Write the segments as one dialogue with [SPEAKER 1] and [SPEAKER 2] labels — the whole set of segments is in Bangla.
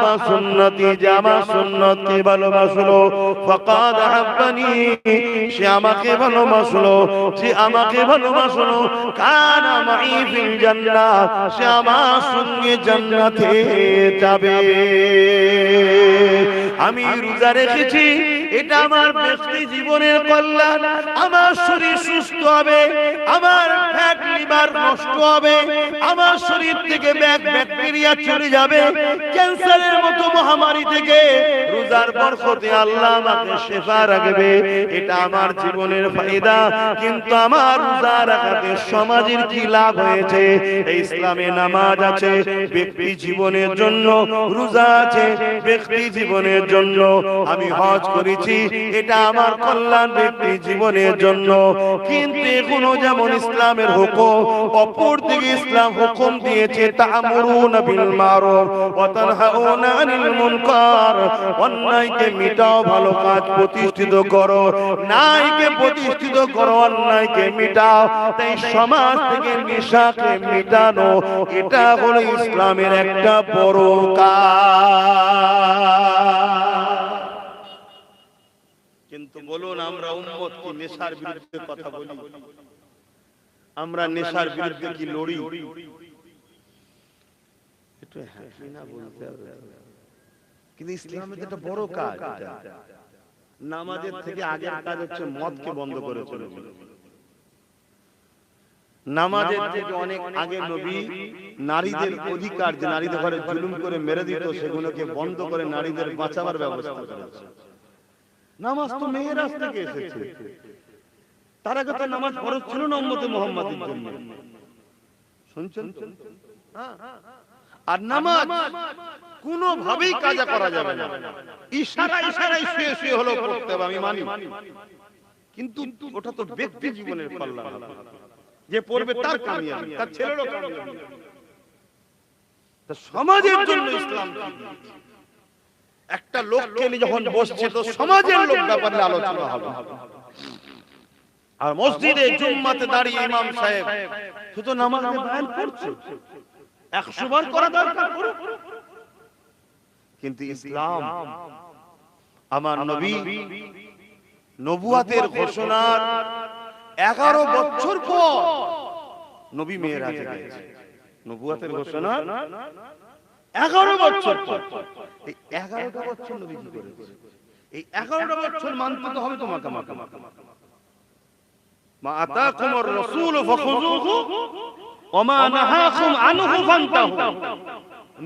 [SPEAKER 1] আমার সুন্নতি যে আমার সুন্নতকে ভালোবাসলো ফাকাদ আহাব্বানি সে আমাকে ভালোবাসলো যে আমাকে ভালোবাসলো কানা মাই ফিল জান্নাহ সে আমার সঙ্গে জান্নাতে যাবে। আমি রোজা রেখেছি এটা আমার ব্যক্তি জীবনের কল্যাণ, আমার শরীর সুস্থ হবে, আমার ফ্যাট লিভার নষ্ট হবে, আমার শরীর থেকে ব্যাকটেরিয়া চলে যাবে, ক্যান্সারের মতো মহামারী থেকে রোজার বরকতে আল্লাহ আমাকে শিফা রাখবে, এটা আমার জীবনের ফায়দা। কিন্তু আমার রোজা রাখাতে সমাজের কি লাভ হয়েছে? এই ইসলামে নামাজ আছে ব্যক্তি জীবনের জন্য, রোজা আছে ব্যক্তি জীবনের জন্য, আমি হজ করেছি এটা আমার কল্যাণ ব্যক্তি জীবনের জন্য। কিন্তু এখনো যেমন ইসলামের হুকুম, অপর দিকে ইসলাম হুকুম দিয়েছে তা'মুরুনা বিল মারুফ ওয়া তানহাউনা আনিল মুনকার, অন্যায়কে মিটাও, ভালো কাজ প্রতিষ্ঠিত করো, ন্যায়কে প্রতিষ্ঠিত করো, অন্যায়কে মিটাও। তাই সমাজ থেকে নেশাকে মিটানো এটা হলো ইসলামের একটা বড় কাজ। কিন্তু বলুন আমরা উম্মত কি নেশার বিরুদ্ধে কথা বলি? আমরা নেশার বিরুদ্ধে কি লড়ি? একটু হ্যাঁ না বলতে হবে। কিন্তু ইসলামের একটা বড় কাজ, নামাজের থেকে আগের কাজ হচ্ছে মদকে বন্ধ করে চলেছে। নামাজের থেকে অনেক আগে নবী নারীদের অধিকার, যে নারীদের ঘরে জুলুম করে মেরে দিত, সেগুলোকে বন্ধ করে নারীদের বাঁচাবার ব্যবস্থা করেছে। নামাজ তো মেয়েরাজ থেকে এসেছে, তার আগে তো নামাজ ফরজ ছিল না উম্মতে মুহাম্মাদের জন্য। শুনছেন? আর নামাজ কোনোভাবেই কাজা করা যাবে না, ইশারায় শুয়ে শুয়ে হলো পড়তে হবে, আমি মানি। কিন্তু ওটা তো ব্যক্তি জীবনের কল্যাণ, যে পড়বে তার কামিয়াবি, তার ছেলেরও কামিয়াবি। তা সমাজের জন্য ইসলাম একটা লোককে নিয়ে যখন বসছে তো সমাজের লোক ব্যাপারে আলোচনা হবে। আর মসজিদে জুম্মাতে দাঁড়িয়ে ইমাম সাহেব শুধু নামাজে বয়ান করছে, 100 বার করা দরকার করুক। কিন্তু ইসলাম, আমার নবী নবুয়াতের ঘোষণার 11 বছর পর নবী মেরাজে গেছে। নবুয়াতের ঘোষণা 11 বছর পর, এই 11টা বছর নবী কি করেছে? এই 11টা বছর মানতে তো হবে তোমাকে। মা আতাকুমুর রাসূল ফাখুযুহু ওয়া মা নাহাকুম আনহু ফান্তাহু।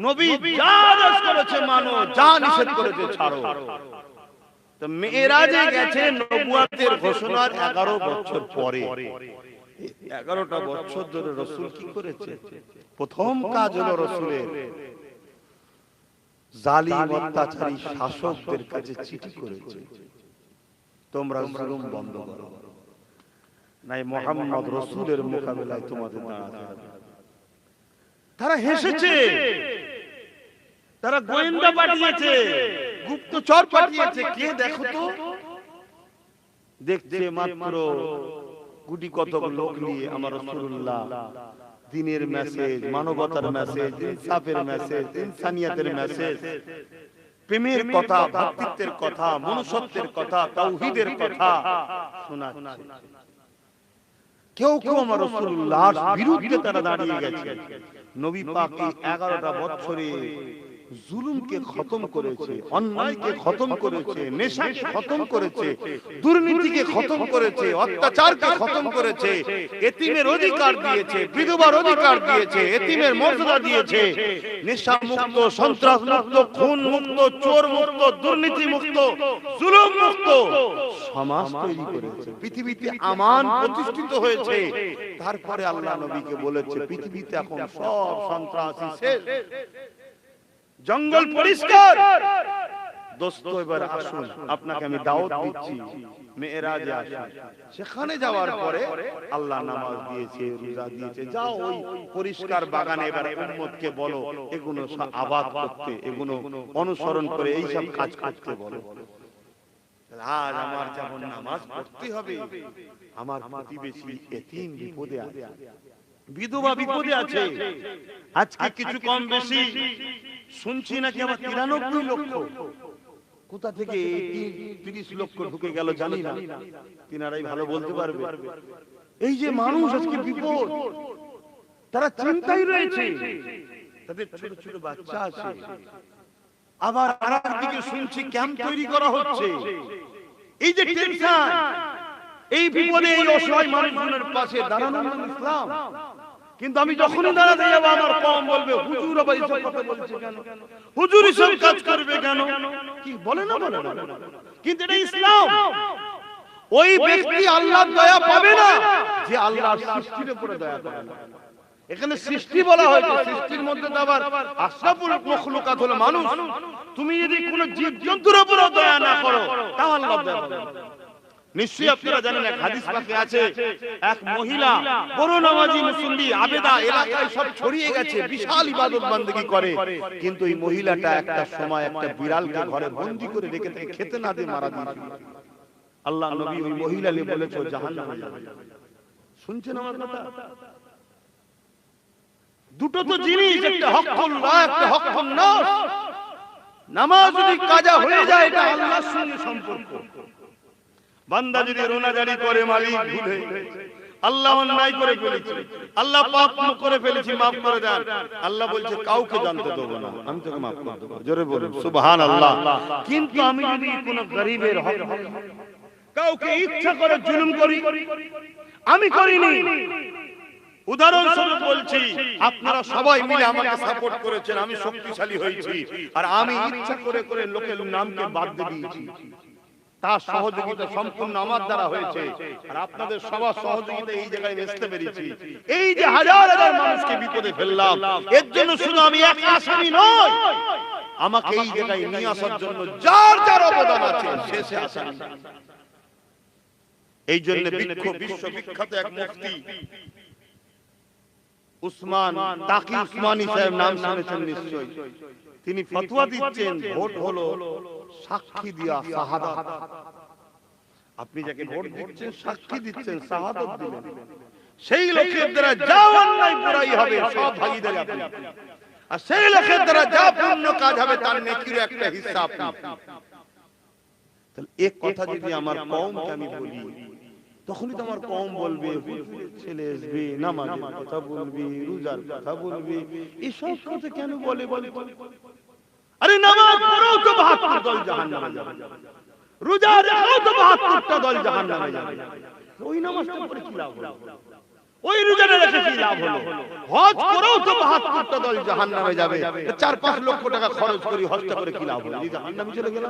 [SPEAKER 1] নবী যা আদেশ করেছে মানো, যা নিষেধ করেছে ছাড়ো। তো মেরাজে গেছে নবুয়াতের ঘোষণার 11 বছর পরে। 11টা বছর ধরে রাসূল কি করেছে? প্রথম কাজ হলো রাসূলের জালিম অত্যাচারী শাসকদের কাছে চিঠি করেছে, তোমরা জুলুম বন্ধ করো, নাই মুহাম্মদ রাসূলের মোকাবেলায় তোমাদের দাঁড়াতে হবে। তারা হেসেছে, তারা গোয়েন্দা পাঠিয়েছে, গুপ্তচর পাঠিয়েছে, কে দেখো তো, দেখছে মাত্র গুটি কতক লোক নিয়ে আমার রাসূলুল্লাহ দিনের মেসেজ, মানবতার মেসেজ, ইনসাফের মেসেজ, ইনসানিয়াতের মেসেজ, প্রেমের কথা, ভক্তিত্বের কথা, মনুষ্যত্বের কথা, তাওহীদের কথা শোনাচ্ছে। কেউ কেউ আমার রাসূলুল্লাহর বিরুদ্ধে তারা দাঁড়িয়ে গেছে। নবী পাক 11টা বছরে জুলুমকে খতম করেছে, অন্যায়কে খতম করেছে, নেশাকে খতম করেছে, দুর্নীতিকে খতম করেছে, অত্যাচারকে খতম করেছে, এতিমের অধিকার দিয়েছে, বিধবার অধিকার দিয়েছে, এতিমের মর্যাদা দিয়েছে, নেশা মুক্ত, সন্ত্রাস মুক্ত, খুন মুক্ত, চোর মুক্ত, দুর্নীতি মুক্ত, জুলুম মুক্ত সমাজ তৈরি করেছে। পৃথিবীতে আমান প্রতিষ্ঠিত হয়েছে। তারপরে আল্লাহ নবীকে বলেছে পৃথিবীতে এখন সব সন্ত্রাসী শেষ, জঙ্গল পরিষ্কার। দোস্ত এবার আসুন, আপনাকে আমি দাওয়াত দিচ্ছি, মেরাজে আসুন। সেখানে যাওয়ার পরে আল্লাহ নামাজ দিয়েছে, রোজা দিয়েছে, যাও ওই পরিষ্কার বাগানে এবার উম্মতকে বলো এগুলো আবাদ করতে, এগুলো অনুসরণ করে এই সব কাজ করতে বলো। আজ আমার যেমন নামাজ পড়তে হবে, আমার প্রতিবেশী এতিম বিপদে আছে, বিধবা বিপদে আছে। আজকে কিছু কম বেশি শুনছি নাকি আবার 93 লক্ষ, কোথা থেকে 30 লক্ষ ঢুকে গেল জানি না, তিনারাই ভালো বলতে পারবে। এই যে মানুষ আজকে বিপদ, তারা চিন্তায় রয়েছে, তাদের ছোট ছোট বাচ্চা আছে। আবার আরেকদিকে শুনছি ক্যাম্প তৈরি করা হচ্ছে। এই যে টেনশন, এই বিপদে এই অসহায় মানুষগুলোর পাশে দাঁড়ানো নাম ইসলাম। কিন্তু আমি যখনই দাঁড়াতে যাবো আমার কম বলবে হুজুর আবার এইসব কথা বলছে কেন, হুজুর এসব কাজ করবে কেন, কি বলে না বলে না। কিন্তু এটা ইসলাম। ওই ব্যক্তি আল্লাহর দয়া পাবে না যে আল্লাহর সৃষ্টির উপরে দয়া করে না। এখানে সৃষ্টি বলা হয়েছে, সৃষ্টির মধ্যে তো আবার আশরাফুল মাখলুকাত হলো মানুষ। তুমি যদি কোনো জীবজন্তুর উপরে দয়া না করো তাও আল্লাহ দয়া পাবে না। নিশ্চয়ই আপনারা জানেন, এক হাদিস পাকে আছে, এক মহিলা বড় নামাজি মুসল্লি আবেদা, এলাকায় সব ছড়িয়ে গেছে, বিশাল ইবাদত বান্দেগি করে, কিন্তু এই মহিলাটা একটা সময় একটা বিড়ালকে ঘরে বন্দী করে রেখে তাকে খেতে না দিয়ে মারা দিয়েছিল। আল্লাহ নবী ওই মহিলাকে বলেছে জাহান্নামে যাবে। শুনছেন আমার কথা? দুটো তো জিনিস, একটা হকুল্লাহ, একটা হকুন নাস। নামাজ যদি কাজা হয়ে যায় এটা আল্লাহর সঙ্গে সম্পর্ক। বান্দা যদি রোনাজারি করে মালিক ভুলে, আল্লাহ অন্যায় করে ফেলেছি, আল্লাহ পাপ করে ফেলেছি, মাফ করে দেন, আল্লাহ বলছে কাউকে জানতে দেবো না, আমি তোকে মাফ করে দেবো। জোরে বলুন সুবহানাল্লাহ। কিন্তু আমি যদি কোনো গরিবের হক কাউকে ইচ্ছা করে জুলুম করি, আমি করিনি। উদাহরণস্বরূপ বলছি, আপনারা সবাই মিলে আমাকে সাপোর্ট করেছেন, আমি শক্তিশালী হয়েছি, আর আমি ইচ্ছা করে করে লোকের নামকে বাদ দিয়ে দিয়েছি। তার সহযোগিতা সম্পূর্ণ আমার দ্বারা হয়েছে, আর আপনাদের সবার সহযোগিতা এই জায়গায় বেচতে পেরেছি। এই যে হাজার হাজার মানুষকে বিপদে ফেললাম, এর জন্য শুধু আমি এক আসামি নই, আমাকে এই জায়গায় নিয়ে আসার জন্য যার যার অবদান আছে শেষে আসামি। এই জন্য বিশ্ববিখ্যাত এক মুফতি উসমান তাকি উসমানী সাহেব, নাম শুনেছেন নিশ্চয়ই, তিনি ফতোয়া দিচ্ছেন ভোট হলো সাক্ষী দিয়া শাহাদাত। আপনি যাকে ভোট দিচ্ছেন সাক্ষী দিচ্ছেন, শাহাদাত দিলেন, সেই লোকের দ্বারা যা অন্যায় বুরাই হবে সব ভাগীদারি আপনি, আর সেই লোকের দ্বারা যা পুণ্য কাজ হবে তার নেকির একটা হিসাব আপনি। তাহলে এক কথা যদি আমার কওমকে আমি বলি, তখনই তো আমার কওম বলবে ছেলে আসবে, নামাজের কথা বলবে, রোজার কথা বলবে, এসব কথা কেন বলে বলে? আরে নামাজ পড়ো তো 72 দল জাহান্নামে যাবে, রোজা রাখো তো 72টা দল জাহান্নামে যাবে। ওই নামাজটা পড়ে কি লাভ হলো? ওই রোজাটা রেখে কি লাভ হলো? হজ করো তো 72টা দল জাহান্নামে যাবে। 4-5 লক্ষ টাকা খরচ করি হজটা করে কি লাভ হলো? জাহান্নামে চলে গেল।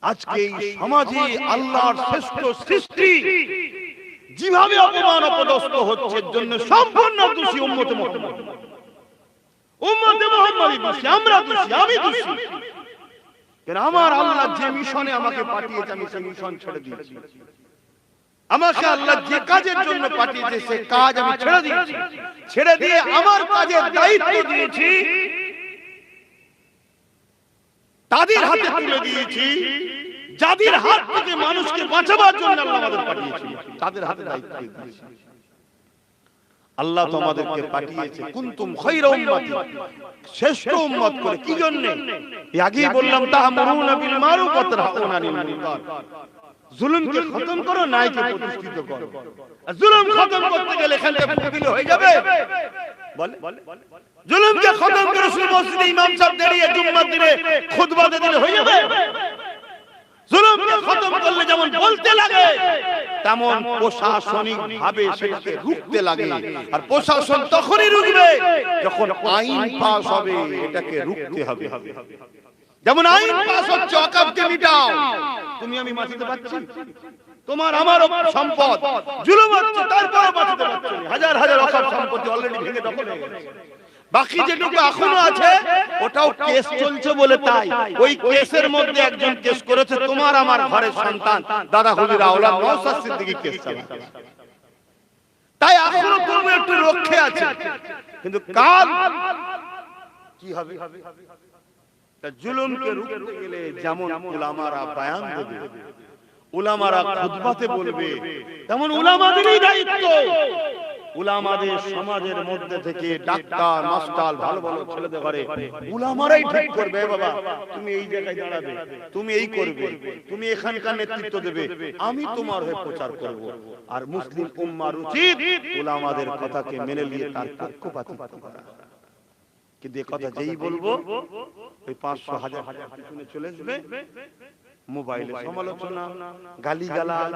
[SPEAKER 1] আজকে এই সমাজে আল্লাহর শ্রেষ্ঠ সৃষ্টি যেভাবে অপমান অপদস্থ হচ্ছে, এর জন্য সম্পূর্ণ দোষী উম্মতে মুহাম্মদ। উম্মতে মুহাম্মাদই দোষী, আমরা দোষী, আমি দোষী। কারণ আমার আল্লাহ যে মিশনে আমাকে পাঠিয়েছে আমি সেই মিশন ছেড়ে দিয়েছি। আমাকে আল্লাহ যে কাজের জন্য পাঠিয়েছে সেই কাজ আমি ছেড়ে দিয়েছি। ছেড়ে দিয়ে আমার কাজের দায়িত্ব দিয়েছি, তাদের হাতে তুলে দিয়েছি যাদের হাত থেকে মানুষকে বাঁচাবার জন্য আল্লাহ আমাদের পাঠিয়েছে, তাদের হাতে দায়িত্ব দিয়েছি। আল্লাহ তো আমাদেরকে পাঠিয়েছে কুনতুম খায়রা উম্মতি, শ্রেষ্ঠ উম্মত করে। কি জন্য? আগেই বললাম তা'মুরুনা বিল মারুফ ওয়া তানহাউনা আনিল মুনকার। জুলুমকে খতম করো, ন্যায়কে প্রতিষ্ঠিত করো। আর জুলুম খতম করতে গেলে এখানে ফুকিল হয়ে যাবে বলে। জুলুমকে খতম করে শুধু মসজিদে ইমাম সাহেব দাঁড়িয়ে জুম্মার দিনে খুতবা দিলে হয়ে যাবে? জুলুমকে খতম করলে যেমন বলতে লাগে, তেমন প্রশাসনিক ভাবে সেটাকে রুখতে লাগে। আর প্রশাসন তখনই রুখবে যখন আইন পাস হবে, এটাকে রুখতে হবে। যেমন আইন পাস হচ্ছে ওয়াকফকে মিটাও, তুমি আমি বাঁচাতে পারছি? তোমার আমার সম্পদ জুলুম হচ্ছে, তারপরে বাঁচাতে পারছি? হাজার হাজার ওয়াকফ সম্পত্তি অলরেডি ভেঙে দখল হয়ে গেছে। বাকি যেটুকু এখনো আছে ওটাও কেস চলছে বলে, তাই ওই কেসের মধ্যে একজন কেস করেছে তোমার আমার ঘরের সন্তান দাদা হুজুর আওলাদ নওশাদ সিদ্দিকী কেস চালাচ্ছে। তাই এখনো তবু একটু রক্ষে আছে, কিন্তু কাল কি হবে? তা জুলুমকে রুখতে গেলে যেমন উলামারা বয়ান দেবে, উলামারা খুতবাতে বলবে, তেমন উলামাদেরই দায়িত্ব উলামাদের সমাজের মধ্যে থেকে ডাক্তার মাস্টার ভালো ভালো ছেলেদের ঘরে উলামারাই ঠিক করবে, বাবা তুমি এই জায়গায় দাঁড়াবে, তুমি এই করবে, তুমি এখানকার নেতৃত্ব দেবে, আমি তোমার হয়ে প্রচার করব। আর মুসলিম উম্মার উচিত উলামাদের কথাকে মেনে নিয়ে তার পক্ষপাতিত্ব করা। কিন্তু এই কথা যেই বলবো ওই 500 হাজার পিছনে চলে আসবে, মোবাইলে সমালোচনা, গালিগালাজ।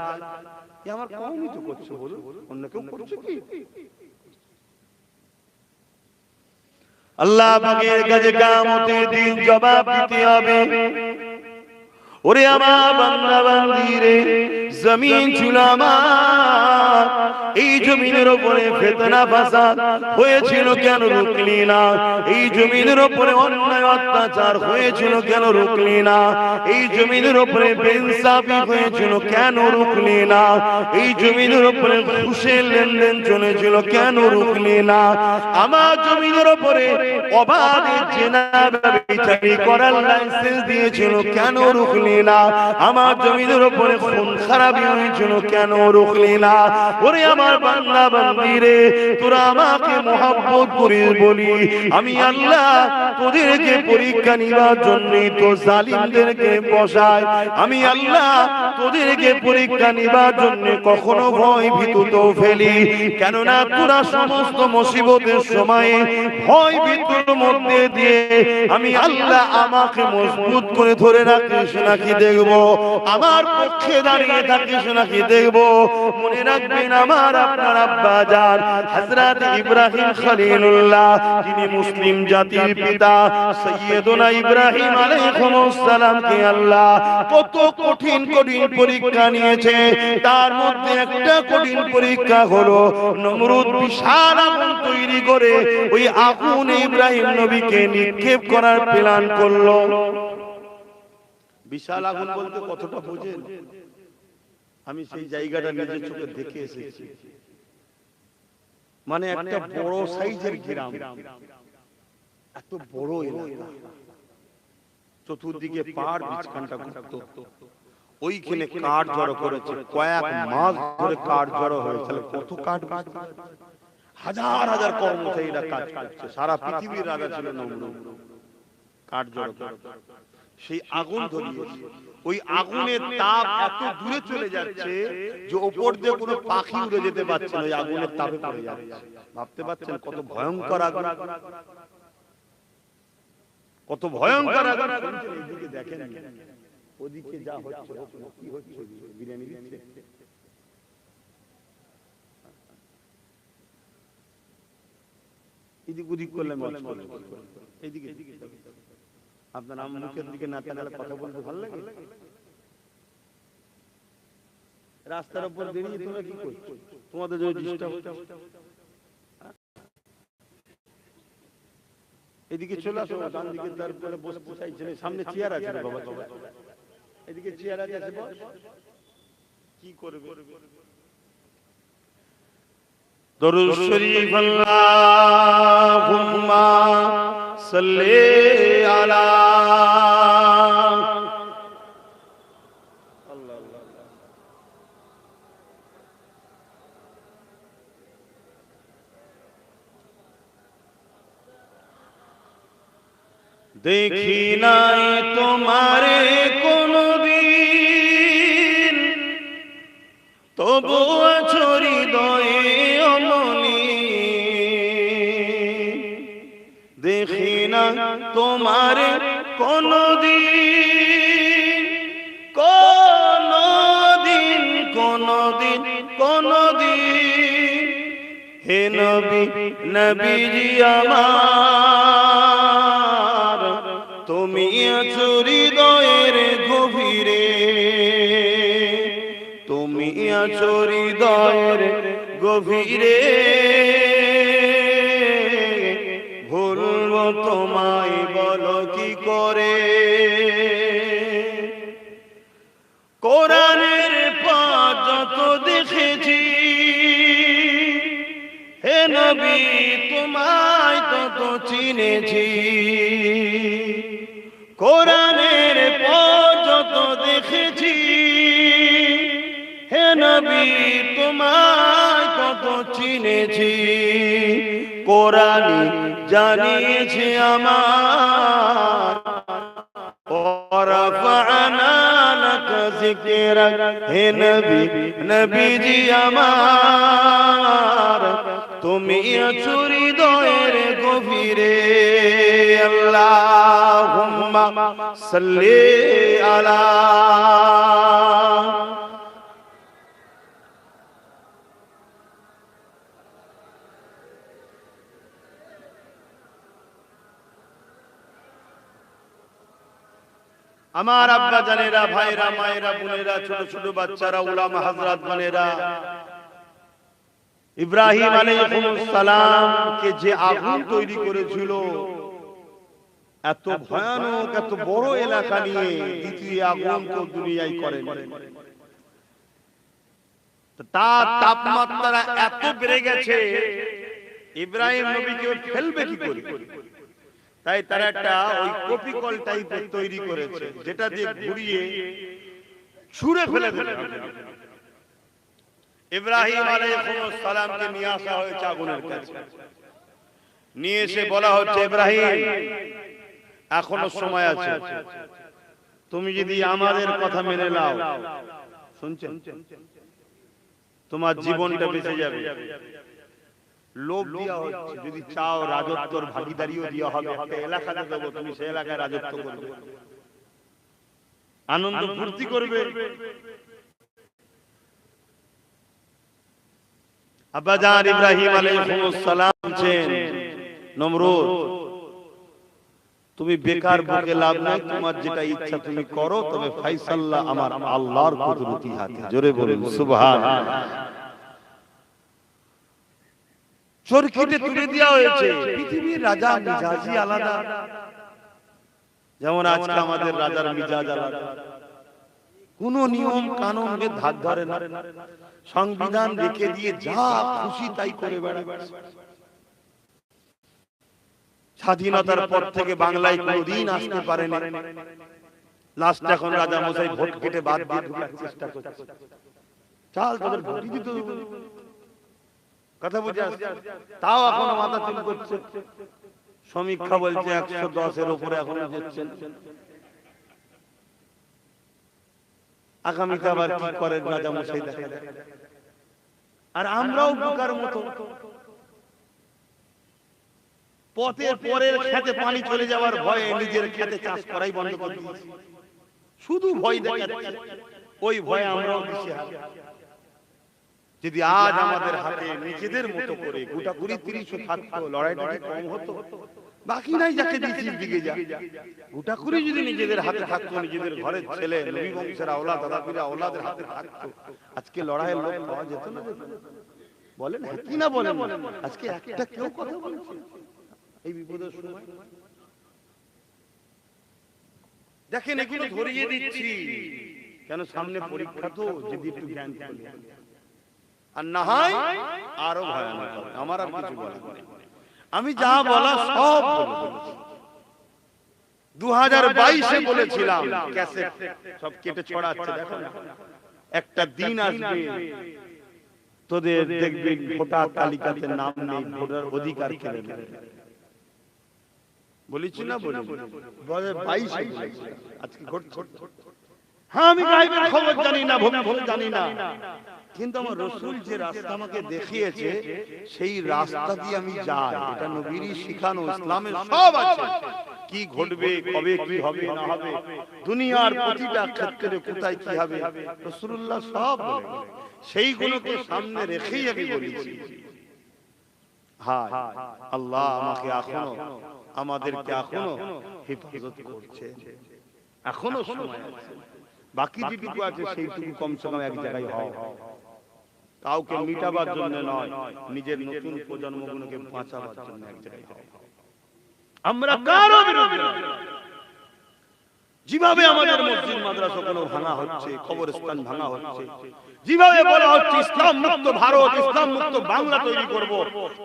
[SPEAKER 1] আমার কমই তো করছে, বলুন অন্য কেউ করছে কি? আল্লাহ পাকের কাছে কিয়ামতের দিন জবাব দিতে হবে। ওরে আমার বান্দা বান্দীরে, জমিন ছিল আমার, এই জমিনের উপরে ফিতনা ফাসাদ হয়েছিল কেন রুকলি না? এই জমিনের উপরে অন্যায় অত্যাচার হয়েছিল কেন রুকলি না? এই জমিনের উপরে বেইনসাফি হয়েছিল কেন রুকলি না? এই জমিনের উপরে ঘুষের লেনদেন চলেছিল কেন রুকলি না? আমার জমিনের উপরে অবাধে জিনা ব্যভিচারী করার লাইসেন্স দিয়েছিল কেন রুকলি না? আমার জমিনের উপরে খুন খারাপি হয়েছিল কেন রুকলি না? ওরে আমার বান্দা বান্দীরে, তোরা আমাকে মহব্বত করিস বলি আমি আল্লাহ তোদেরকে পরীক্ষা নিবার জন্য তো জালিমদেরকে বসাই। আমি আল্লাহ তোদেরকে পরীক্ষা নিবার জন্য কখনো ভয় ভীত ফেলি, কেননা তোরা সমস্ত মুসিবতের সময়ে ভয় ভীতর মধ্যে দিয়ে আমি আল্লাহ আমাকে মজবুত করে ধরে রাখিস নাকি দেখবো, আমার পক্ষে দাঁড়িয়ে থাকিস নাকি দেখবো। মনে রাখবেন আমার আপনার আব্বা জান হযরত ইব্রাহিম খলিলুল্লাহ, যিনি মুসলিম জাতির পিতা, সাইয়্যিদুনা ইব্রাহিম আলাইহিস সালামকে আল্লাহ কত কঠিন কঠিন পরীক্ষা নিয়েছে। তার মধ্যে একটা কঠিন পরীক্ষা হলো নমরুদ বিশাল আগুন তৈরি করে ওই আগুনে ইব্রাহিম নবীকে নিক্ষেপ করার প্ল্যান করলো। বিশাল আগুন বলতে কতটা বোঝেন? আমি সেই জায়গাটা নিজের চোখে দেখে এসেছি। মানে একটা বড় সাইজের গ্রাম, এত বড় এলাকা, চতুর্দিকে পাহাড় বিছখানটা ঘুরতো, ওইখানে কাঠ জড়ো করেছে, কয়েক মাস ধরে কাঠ জড়ো হয়েছে। কত কাঠ, হাজার হাজার কর্মচারীরা কাজ করছে, সারা পৃথিবীর রাজা ছিল নমরুদ, কাঠ জড়ো করে সেই আগুন ধরিয়েছে। ওই আগুনের তাপ এত দূরে চলে যাচ্ছে যে ওপর দিয়ে কোনো পাখি উড়ে যেতে পারছে না, ওই আগুনের তাপে পড়ে যাচ্ছে। ভাবতে পারছেন কত ভয়ঙ্কর আগুন, কত ভয়ঙ্কর আগুন। এদিকে দেখেন, ওদিকে যা হচ্ছে, কি হচ্ছে, বিরিয়ানি দিচ্ছে। এদিক ওদিক করলে এইদিকে আপনার মুখের দিকে না তাকালে কথা বলতে ভালো লাগে? রাস্তার উপর দাঁড়িয়ে তোমরা কি করছো? তোমাদের যদি ডিস্টার্ব, এদিকে চলে আসো, ডান দিকে তারপরে বসতে চাইছেন, সামনে চেয়ার আছে বাবা, এদিকে চেয়ার আছে, বস। কি করবে? দরুদ শরীফ আল্লাহুম্মা সাল্লি আলা দেখি নাই তোমারে কোনদিন, তবু আছো হৃদয়ে অমনি। দেখি না তোমারে কোনদিন, কোনদিন, কোনদিন, কোনদিন। হে নবী, নবীজি আমার, তুমি আছো হৃদয়ের গভীরে, তুমি আছো হৃদয়ের গভীরে। ভুলবো তোমায় বলো কি করে? কোরআনের পাঠ যত দেখেছি, হে নবী তোমায় তত চিনেছি। কোরআনের পথ যত দেখেছি, নবী তোমায় কত চিনেছি, কোরআনে জানিয়েছে আমার, ওয়ারাফা'না লাকা যিকরাক, হে নবী নবীজি আমার, তুমি আছো হৃদয়ের গভীরে। আল্লাহুম্মা সাল্লি আলা। আমার আব্বা জানেরা, ভাইরা, মায়েরা, বোনেরা, ছোট ছোট বাচ্চারা, উলামা হযরত মানেরা, ইব্রাহিম আলাইহিস সালাম কে যে আগুন তৈরি করেছিল, এত ভয়ানক এত বড় এলাকা নিয়ে দ্বিতীয় আগুন তো দুনিয়ায় করেন। তার তাপমাত্রা এত বেড়ে গেছে, ইব্রাহিম নবীকে ফেলবে কি করে? তাই তারা একটা ওই কপিকল টাইপের তৈরি করেছে, যেটা দিয়ে ঘুরিয়ে ছুঁড়ে ফেলে দেবে। ইব্রাহিম আলাইহিস সালামকে নিয়ে আসা হয়েছে আগুনের কাছে, নিয়ে এসে বলা হচ্ছে, ইব্রাহিম এখনো সময় আছে, তুমি যদি আমাদের কথা মেনে নাও, শুনছেন, তোমার জীবনটা বেঁচে যাবে। লোভ দেওয়া হচ্ছে, যদি চাও রাজত্বর ভাগীদারিও দেওয়া হবে, একটা এলাকাতে দেবো, তুমি সেই এলাকায় রাজত্ব করবে, আনন্দ ফুর্তি করবে। আব্বাজান ইব্রাহিম আলাইহিস সালাম বলছেন, নমরুদ তুমি বেকার বকে লাভ নাই, তোমার যেটা ইচ্ছা তুমি করো, তবে ফয়সালা আমার আল্লাহর কুদরতি হাতে। জোরে বলুন সুবহানাল্লাহ। চরকিতে তুলে দেওয়া হয়েছে, পৃথিবীর রাজা মিজাজি আলাদা, যেমন আজকে আমাদের রাজার মিজাজ আলাদা, কোন নিয়ম কানুনকে ধার ধরে না, সংবিধান রেখে দিয়ে যা খুশি তাই করে বেড়ায়। স্বাধীনতার পর থেকে বাংলায় কোনদিন আসতে পারেনি, লাস্ট এখন রাজা মশাই ভোট কেটে বাদ দিয়ে ঢোকার চেষ্টা করছে। চাল তাদের ভোটই দিতে হবে, কথা বুঝে আসছে, তাও এখনো মাথা চুল করছে। সমীক্ষা বলছে 110-এর উপরে এখনো যাচ্ছেন। আগামীতে আবার কি করেন রাজা মশাই দেখা যায়। আর আমরাও বোকার মতো পথের পরের খেতে পানি চলে যাওয়ার ভয়ে নিজের খেতে চাষ করাই বন্ধ করে দিয়েছি, শুধু ভয় দেখাচ্ছে, ওই ভয়ে আমরাও দিশেহারা। যদি আজ আমাদের হাতে নিজেদের মতো করে গোটা 20-30 থাকতো, লড়াইটা কম হতো। বাকি নাই যাকে দিয়েছি দিকে যা, গোটা 20 যদি নিজেদের হাতে থাকতো, নিজেদের ঘরের ছেলে নবী বংশের আওলাদ দাদা পীরা আওলাদের হাতে থাকতো, আজকে লড়াইয়ের লোক পাওয়া যেত না। বলেন কি না বলেন? আজকে একটা কেউ কথা বলছে এই বিপদের সময়? দেখেন এগুলো ধরিয়ে দিচ্ছি কেন, সামনে পরীক্ষা তো, যদি একটু জ্ঞান চলে আর না হয় আরো ভয়ানক হবে। আমার আর কিছু বলার নেই, আমি যা বলা সব বলেছি। 2022-এ বলেছিলাম, ক্যাসেট সব কেটে ছড়াচ্ছে, দেখো না, একটা দিন আসবে তোদের দেখবি ভোটার তালিকাতে নাম নেই, ভোটার অধিকার কেড়ে নেবে। বলেছি না? বলি 2022-এ আজকে ঘটছে। হ্যাঁ, আমি গায়েবের খবর জানি না, ভবিষ্যৎ জানি না, কিন্তু আমার রাসূল যে রাস্তা আমাকে দেখিয়েছে সেই রাস্তা দিয়ে আমি যাই। এটা নবীরই শিখানো, ইসলামের সব আছে, কি ঘটবে, কবে কি হবে না হবে, দুনিয়ার প্রতিটা ক্ষেত্রে কোথায় কি হবে, রাসূলুল্লাহ সব বলে। সেইগুলোকে সামনে রেখেই আমি বলেছি। হ্যাঁ, আল্লাহ আমাকে এখনো, আমাদেরকে এখনো হেফাজত করছে, এখনো সময় আছে। বাকি যেটুকু আছে সেইটুকু কমসে কম এক জায়গায় হয়, কাউকে মিটাবার জন্য নয়, নিজের নতুন প্রজন্মগুলোকে বাঁচাবার জন্য এক জায়গায় হয়। আমরা কারো বিরোধী নই। যেভাবে আমাদের মসজিদ মাদ্রাসা গুলো ভাঙা হচ্ছে, কবরস্থান ভাঙা হচ্ছে, যেভাবে বলা হচ্ছে ইসলাম মুক্ত ভারত, ইসলাম মুক্ত বাংলা তৈরি করব,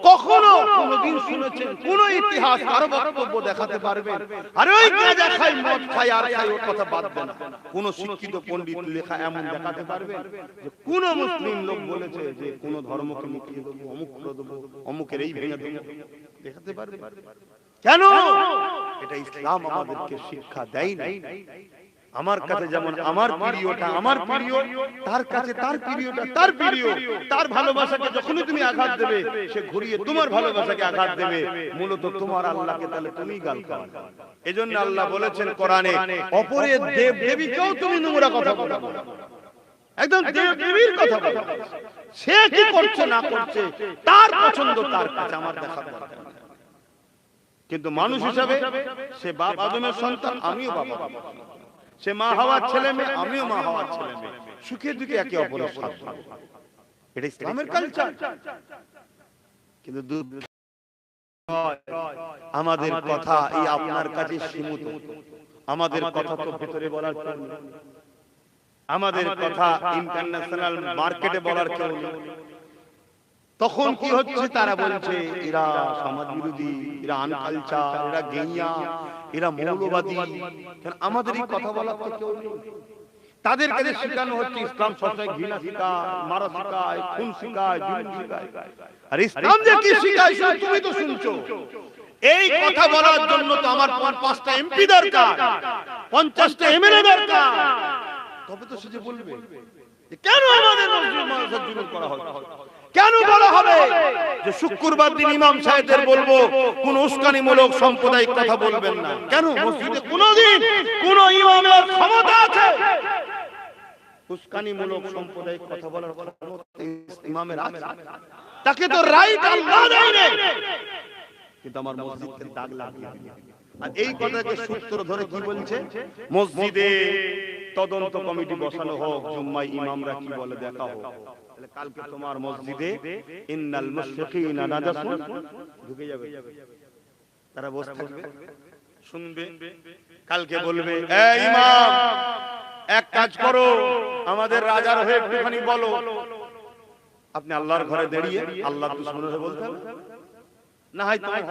[SPEAKER 1] কখনো কোনদিন শুনেছেন কোন ইতিহাস কারো বক্তব্য দেখাতে পারবেন? আরে ওই গাঁজা খাই, মদ খাই, আর খাই, ওর কথা বাদ দেন, কোন শিক্ষিত পণ্ডিত লেখা এমন দেখাতে পারবেন যে কোন মুসলিম লোক বলেছে যে কোন ধর্মকে মিটিয়ে দেবো, অমুক করে দেবো, অমুকের এই ভেঙে দেবো? দেখাতে পারবে? কেন? এটা ইসলাম আমাদেরকে শিক্ষা দেয় না। আমার কাছে যেমন আমার প্রিয়টা আমার প্রিয়, তার কাছে তার প্রিয়টা তার প্রিয়। তার ভালোবাসাকে যখনই তুমি আঘাত দেবে, সে ঘুরিয়ে তোমার ভালোবাসাকে আঘাত দেবে, মূলত তোমার আল্লাহকে তাহলে তুমি গাল খাওয়া। এজন্য আল্লাহ বলেছেন কোরআনে, অপরের দেব দেবীকেও তুমি নোংরা কথা বলো, একদম দেব দেবীর কথা বলো। সে কি করছে না করছে তার পছন্দ, তার কাছে আমার দেখার দরকার নেই। কিন্তু মানুষ হিসাবে সে বাপ আদমের সন্তান, আমিও বাবা, সে মা হাওয়ার ছেলে মেয়ে, আমিও মা হাওয়ার ছেলে মেয়ে, সুখে দুঃখে একে অপরের সাথ দেব। এটা ইসলামের কালচার। কিন্তু আমাদের কথা এই আপনার কাছে সীমিত, আমাদের কথা তো ভেতরে বলার কেউ নেই, আমাদের কথা ইন্টারন্যাশনাল মার্কেটে বলার কেউ নেই। তখন কি হচ্ছে? তারা বলছে এরা সমাজ বিরোধী, এরা আনকালচার, এরা গেইয়া, এরা মৌলবাদী। আমাদের এই কথা বলার তো কেউ নেই। তাদের কাছে শেখানো হচ্ছে ইসলাম সবসময় ঘৃণা শেখায়, মারা শেখায়, খুন শেখায়, জুলুম শেখায়। আর ইসলাম যে কি শেখায় তুমি তো শুনছো। এই কথা বলার জন্য তো আমার 5টা এমপি দরকার, 50টা এমএলএ দরকার, তবে তো সে যে বলবে কেন আমাদের মসজিদ মাদ্রাসা জুলুম করা হয়। কেন বলা হবে যে শুক্রবার দিন ইমাম সাহেবদের বলবো কোন উস্কানিমূলক সাম্প্রদায়িক কথা বলবেন না? কেন মসজিদে কোনদিন কোন ইমামের ক্ষমতা আছে উস্কানিমূলক সাম্প্রদায়িক কথা বলার? ইমামের আছে, তাকে তো রাইট আল্লাহ দেয় না, কিন্তু আমার মসজিদকে দাগ লাগিয়ে দিল। আর এই কথাকে সূত্র ধরে কি বলছে? মসজিদে তদন্ত কমিটি বসানো হোক, জুম্মায় ইমামরা কি বলে দেখা হোক। তাহলে কালকে তোমার মসজিদে ইন্নাল মুশরিকিনা নাজাসুন ঢুকে যাবে, তারা বসে থাকবে শুনবে, কালকে বলবে এই ইমাম এক কাজ করো, আমাদের রাজার হয়ে একটুখানি বলো। আপনি আল্লাহর ঘরে দাঁড়িয়ে আল্লাহর দুশমনের হয়ে বলতে হবে না, হয় তোমার